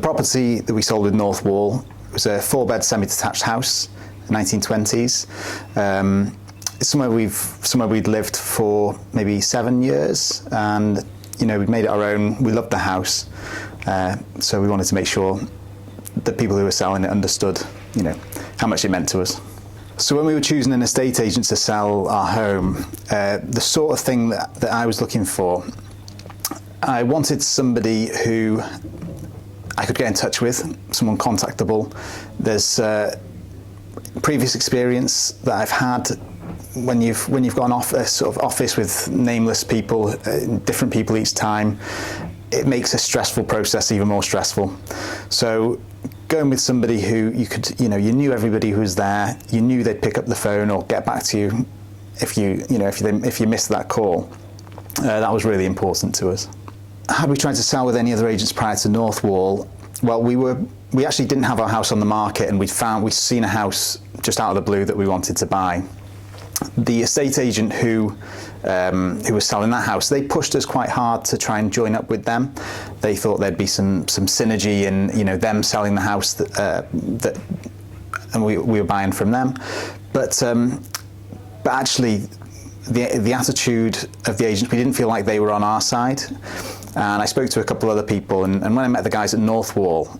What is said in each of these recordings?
The property that we sold with North Wall was a 4-bed semi-detached house, 1920s. It's somewhere we'd lived for maybe 7 years, and we'd made it our own. We loved the house, so we wanted to make sure the people who were selling it understood, how much it meant to us. So when we were choosing an estate agent to sell our home, the sort of thing that I was looking for, I wanted somebody who I could get in touch with, someone contactable. There's previous experience that I've had when you've got an office with nameless people, different people each time. It makes a stressful process even more stressful. So going with somebody who you knew everybody who was there, you knew they'd pick up the phone or get back to you if you missed that call. That was really important to us. Had we tried to sell with any other agents prior to North Wall? Well, we actually didn't have our house on the market, and we'd seen a house just out of the blue that we wanted to buy. The estate agent who was selling that house, they pushed us quite hard to try and join up with them. They thought there'd be some synergy in them selling the house and we were buying from them. But actually, the attitude of the agents, we didn't feel like they were on our side. And I spoke to a couple other people, and when I met the guys at North Wall,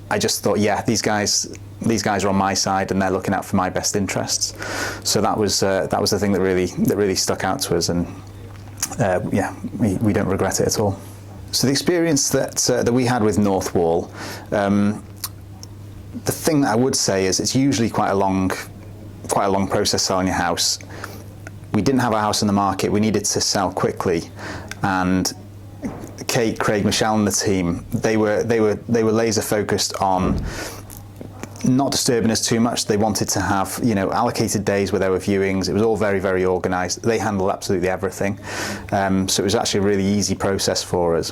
I just thought, yeah, these guys are on my side, and they're looking out for my best interests. So that was the thing that really stuck out to us, and we don't regret it at all. So the experience that we had with North Wall, the thing that I would say is it's usually quite a long process selling your house. We didn't have our house on the market. We needed to sell quickly, and Kate, Craig, Michelle and the team, they were laser focused on not disturbing us too much. They wanted to have allocated days where there were viewings. It was all very, very organised. They handled absolutely everything, so it was actually a really easy process for us.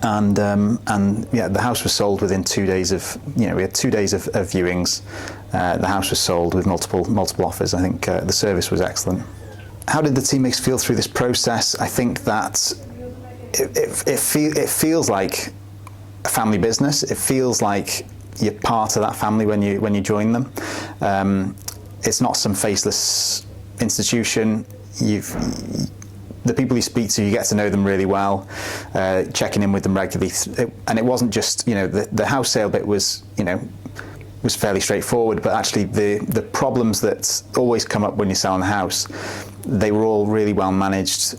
And the house was sold within 2 days of we had 2 days of viewings. The house was sold with multiple offers. I think the service was excellent. How did the teammates feel through this process? I think that it feels like a family business. It feels like you're part of that family when you join them. It's not some faceless institution. The people you speak to, you get to know them really well, checking in with them regularly. And it wasn't just, the house sale bit was fairly straightforward, but actually the problems that always come up when you're selling a house, they were all really well managed.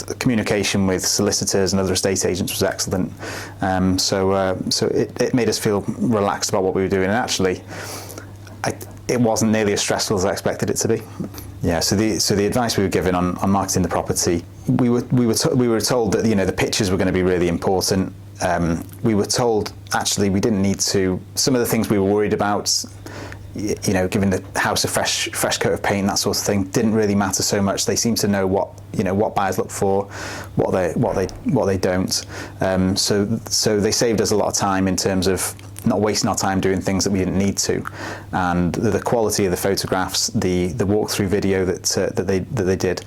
The communication with solicitors and other estate agents was excellent. So it made us feel relaxed about what we were doing, and actually it wasn't nearly as stressful as I expected it to be. Yeah, so the advice we were given on marketing the property, we were told that the pictures were going to be really important. We were told actually we didn't need to. Some of the things we were worried about, giving the house a fresh coat of paint, that sort of thing, didn't really matter so much. They seem to know what buyers look for, what they don't. So they saved us a lot of time in terms of not wasting our time doing things that we didn't need to. And the quality of the photographs, the walkthrough video that they did.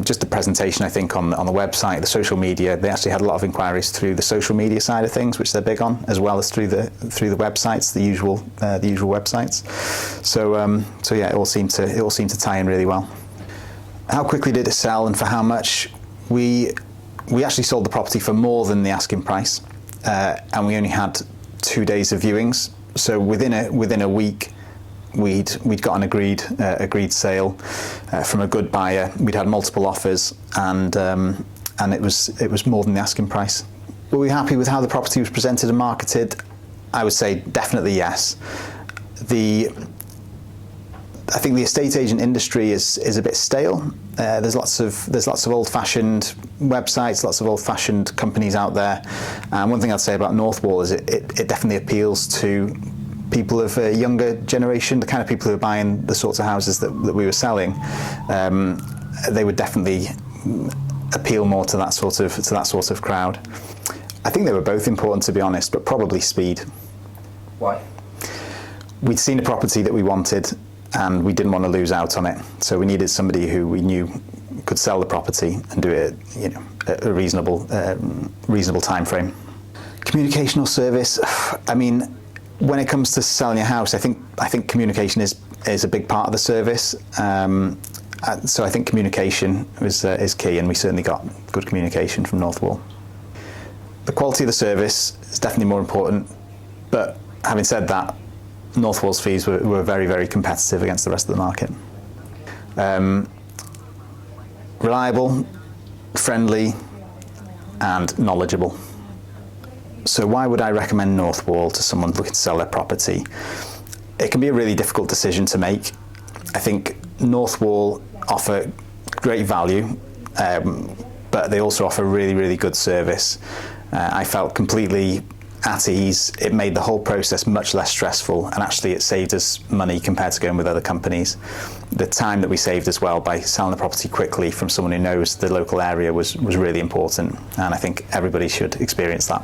Just the presentation, I think, on the website, the social media. They actually had a lot of inquiries through the social media side of things, which they're big on, as well as through the websites, the usual websites. So yeah, it all seemed to tie in really well. How quickly did it sell, and for how much? We actually sold the property for more than the asking price, and we only had 2 days of viewings. So within a week, we'd got an agreed sale from a good buyer. We'd had multiple offers, and it was more than the asking price. Were we happy with how the property was presented and marketed? I would say definitely yes. I think the estate agent industry is a bit stale. There's lots of old-fashioned websites, lots of old-fashioned companies out there. And one thing I'd say about North Wall is it definitely appeals to people of a younger generation, the kind of people who are buying the sorts of houses that we were selling. They would definitely appeal more to that sort of crowd. I think they were both important, to be honest, but probably speed. Why? We'd seen a property that we wanted, and we didn't want to lose out on it. So we needed somebody who we knew could sell the property and do it, at a reasonable time frame. Communication or service, I mean, when it comes to selling your house, I think communication is a big part of the service. So I think communication is key, and we certainly got good communication from North Wall. The quality of the service is definitely more important, but having said that, North Wall's fees were very, very competitive against the rest of the market. Reliable, friendly, and knowledgeable. So why would I recommend North Wall to someone looking to sell their property? It can be a really difficult decision to make. I think North Wall offer great value, but they also offer really, really good service. I felt completely at ease. It made the whole process much less stressful, and actually it saved us money compared to going with other companies. The time that we saved as well by selling the property quickly from someone who knows the local area was really important, and I think everybody should experience that.